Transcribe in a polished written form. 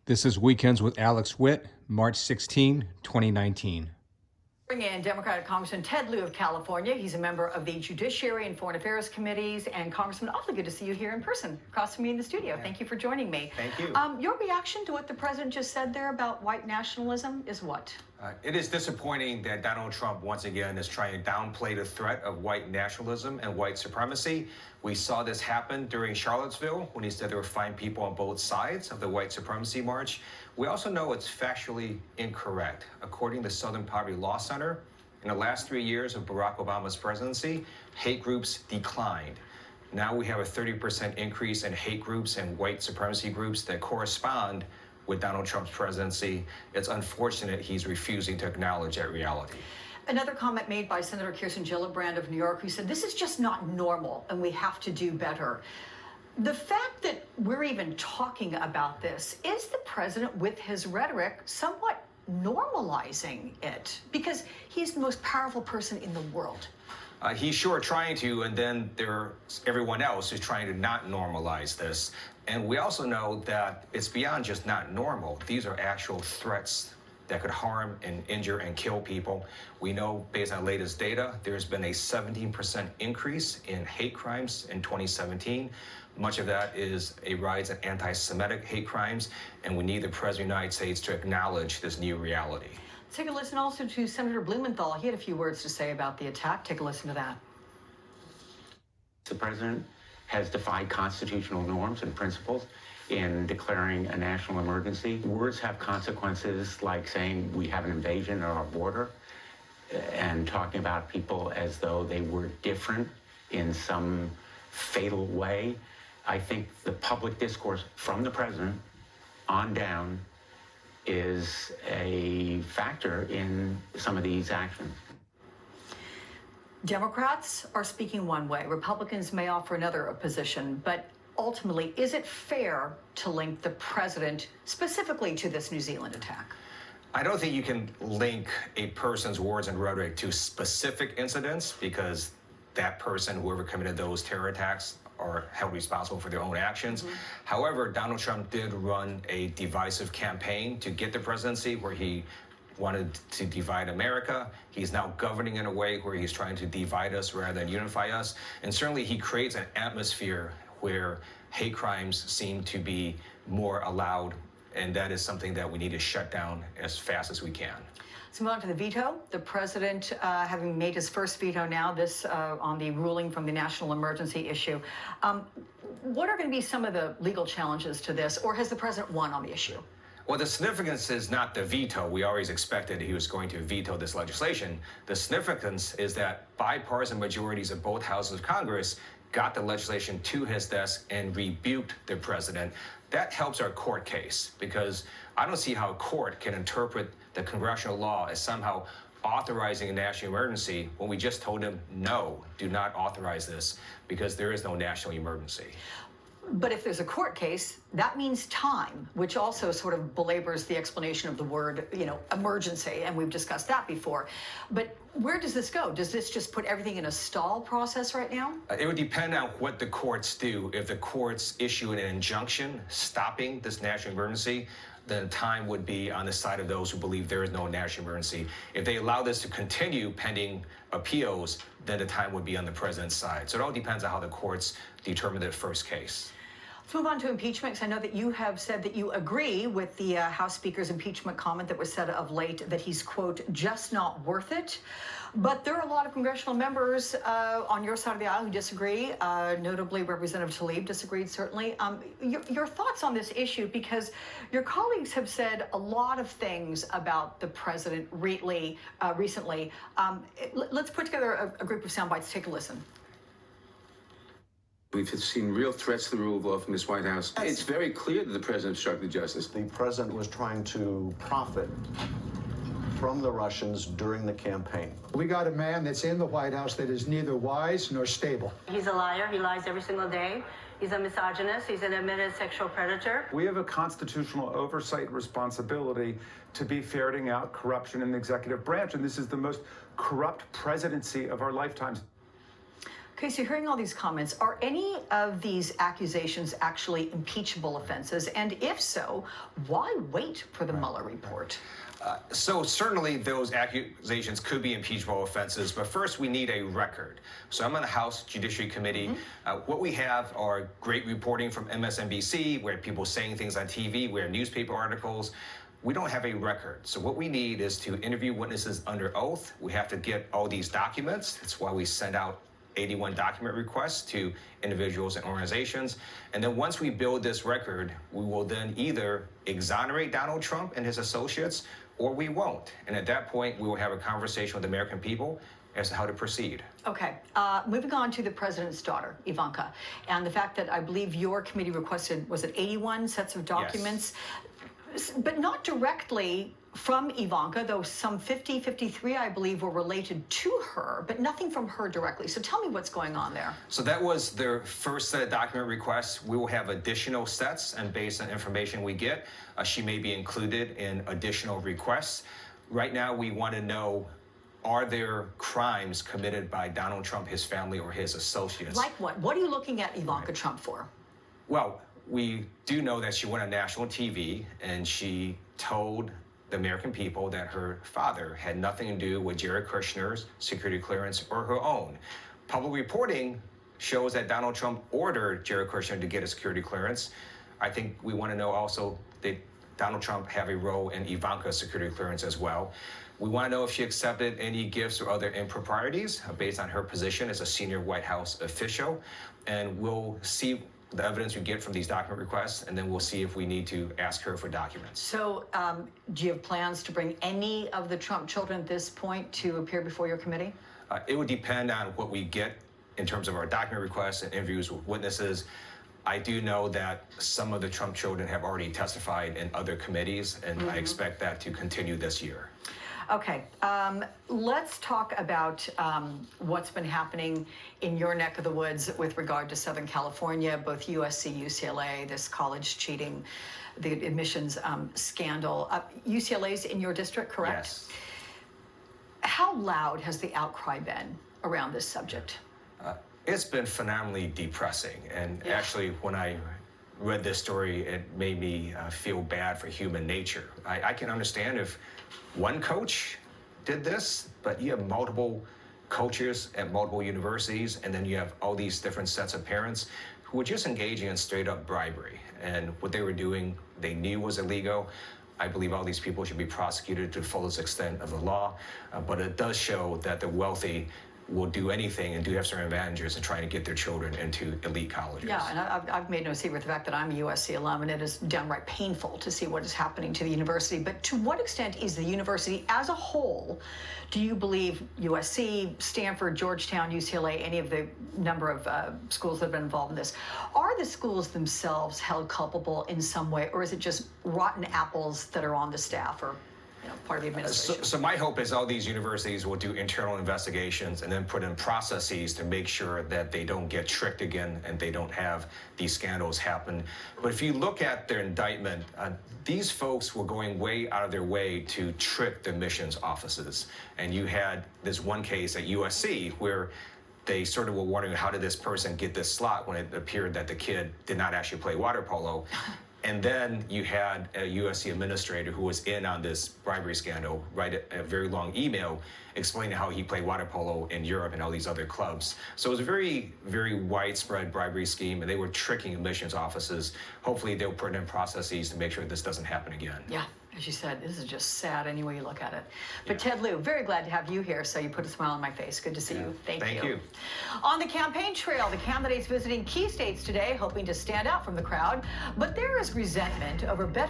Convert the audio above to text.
This is Weekends with Alex Witt, March 16, 2019. Bring in Democratic Congressman Ted Lieu of California. He's a member of the Judiciary and Foreign Affairs Committees. And Congressman, awfully good to see you here in person, across from me in the studio. Yeah. Thank you for joining me. Thank you. Your reaction to what the president just said there about white nationalism is what? It is disappointing that Donald Trump once again is trying to downplay the threat of white nationalism and white supremacy. We saw this happen during Charlottesville when he said there were fine people on both sides of the white supremacy march. We also know it's factually incorrect. According to Southern Poverty Law Center, in the last 3 years of Barack Obama's presidency, hate groups declined. Now we have a 30% increase in hate groups and white supremacy groups that correspond with Donald Trump's presidency. It's unfortunate he's refusing to acknowledge that reality. Another comment made by Senator Kirsten Gillibrand of New York, who said, this is just not normal and we have to do better. The fact that we're even talking about this, is the president, with his rhetoric, somewhat normalizing it? Because he's the most powerful person in the world. He's sure trying to, and then there's everyone else who's trying to not normalize this. And we also know that it's beyond just not normal. These are actual threats that could harm and injure and kill people. We know, based on latest data, there's been a 17% increase in hate crimes in 2017. Much of that is a rise in anti-Semitic hate crimes, and we need the President of the United States to acknowledge this new reality. Take a listen also to Senator Blumenthal. He had a few words to say about the attack. Take a listen to that. The president has defied constitutional norms and principles in declaring a national emergency. Words have consequences, like saying we have an invasion at our border and talking about people as though they were different in some fatal way. I think the public discourse from the president on down is a factor in some of these actions. Democrats are speaking one way. Republicans may offer another position, but ultimately, is it fair to link the president specifically to this New Zealand attack? I don't think you can link a person's words and rhetoric to specific incidents, because that person, whoever committed those terror attacks, are held responsible for their own actions. Mm-hmm. However, Donald Trump did run a divisive campaign to get the presidency where he wanted to divide America. He's now governing in a way where he's trying to divide us rather than unify us. And certainly he creates an atmosphere where hate crimes seem to be more allowed, and that is something that we need to shut down as fast as we can. Let's move on to the veto. The president, having made his first veto now, this on the ruling from the national emergency issue. What are going to be some of the legal challenges to this, or has the president won on the issue? Well, the significance is not the veto. We always expected he was going to veto this legislation. The significance is that bipartisan majorities of both houses of Congress got the legislation to his desk and rebuked the president. That helps our court case, because I don't see how a court can interpret the congressional law as somehow authorizing a national emergency when we just told him, no, do not authorize this, because there is no national emergency. But if there's a court case, that means time, which also sort of belabors the explanation of the word, emergency, and we've discussed that before. But where does this go? Does this just put everything in a stall process right now? It would depend on what the courts do. If the courts issue an injunction stopping this national emergency, then time would be on the side of those who believe there is no national emergency. If they allow this to continue pending appeals, then the time would be on the president's side. So it all depends on how the courts determine the first case. Let's move on to impeachment, because I know that you have said that you agree with the House Speaker's impeachment comment that was said of late, that he's, quote, just not worth it. But there are a lot of congressional members on your side of the aisle who disagree. Notably, Representative Tlaib disagreed, certainly. Your thoughts on this issue, because your colleagues have said a lot of things about the president recently. Let's put together a group of sound bites. Take a listen. We've seen real threats to the rule of law from this White House. It's very clear that the president obstructed justice. The president was trying to profit from the Russians during the campaign. We got a man that's in the White House that is neither wise nor stable. He's a liar. He lies every single day. He's a misogynist. He's an admitted sexual predator. We have a constitutional oversight responsibility to be ferreting out corruption in the executive branch, and this is the most corrupt presidency of our lifetimes. Okay, so hearing all these comments, are any of these accusations actually impeachable offenses? And if so, why wait for the Mueller report? So certainly those accusations could be impeachable offenses, but first we need a record. So I'm on the House Judiciary Committee. What we have are great reporting from MSNBC, where people saying things on TV, where newspaper articles. We don't have a record. So what we need is to interview witnesses under oath. We have to get all these documents. That's why we send out 81 document requests to individuals and organizations. And then once we build this record, we will then either exonerate Donald Trump and his associates, or we won't. And at that point, we will have a conversation with the American people as to how to proceed. Okay, moving on to the president's daughter, Ivanka, and the fact that I believe your committee requested, was it 81 sets of documents? Yes. But not directly from Ivanka, though some 53, I believe, were related to her, but nothing from her directly. So tell me what's going on there. So that was their first set of document requests. We will have additional sets, and based on information we get, she may be included in additional requests. Right now, we want to know, are there crimes committed by Donald Trump, his family, or his associates? Like what? What are you looking at Ivanka Trump for? Well, we do know that she went on national TV and she told the American people that her father had nothing to do with Jared Kushner's security clearance or her own. Public reporting shows that Donald Trump ordered Jared Kushner to get a security clearance. I think we want to know also, did Donald Trump have a role in Ivanka's security clearance as well? We want to know if she accepted any gifts or other improprieties based on her position as a senior White House official. And we'll see the evidence we get from these document requests, and then we'll see if we need to ask her for documents. So do you have plans to bring any of the Trump children at this point to appear before your committee? It would depend on what we get in terms of our document requests and interviews with witnesses. I do know that some of the Trump children have already testified in other committees, and I expect that to continue this year. Okay, let's talk about what's been happening in your neck of the woods with regard to Southern California, both USC, UCLA, this college cheating, the admissions scandal. UCLA's in your district, correct? Yes. How loud has the outcry been around this subject? It's been phenomenally depressing. And actually, when I read this story, it made me feel bad for human nature. I can understand if one coach did this, but you have multiple coaches at multiple universities, and then you have all these different sets of parents who were just engaging in straight up bribery. And what they were doing, they knew was illegal. I believe all these people should be prosecuted to the fullest extent of the law, but it does show that the wealthy will do anything and do have certain advantages in trying to get their children into elite colleges. Yeah, and I've made no secret of the fact that I'm a USC alum, and it is downright painful to see what is happening to the university. But to what extent is the university as a whole, do you believe USC, Stanford, Georgetown, UCLA, any of the number of schools that have been involved in this, are the schools themselves held culpable in some way, or is it just rotten apples that are on the staff or part of the administration? So my hope is all these universities will do internal investigations and then put in processes to make sure that they don't get tricked again and they don't have these scandals happen. But if you look at their indictment, these folks were going way out of their way to trick the admissions offices. And you had this one case at USC where they sort of were wondering, how did this person get this slot when it appeared that the kid did not actually play water polo? And then you had a USC administrator who was in on this bribery scandal, write a very long email explaining how he played water polo in Europe and all these other clubs. So it was a very, very widespread bribery scheme, and they were tricking admissions offices. Hopefully they'll put in processes to make sure this doesn't happen again. Yeah, as you said, this is just sad any way you look at it. But Ted Lieu, very glad to have you here, so you put a smile on my face. Good to see you. Thank you. On the campaign trail, the candidates visiting key states today, hoping to stand out from the crowd, but there is resentment over better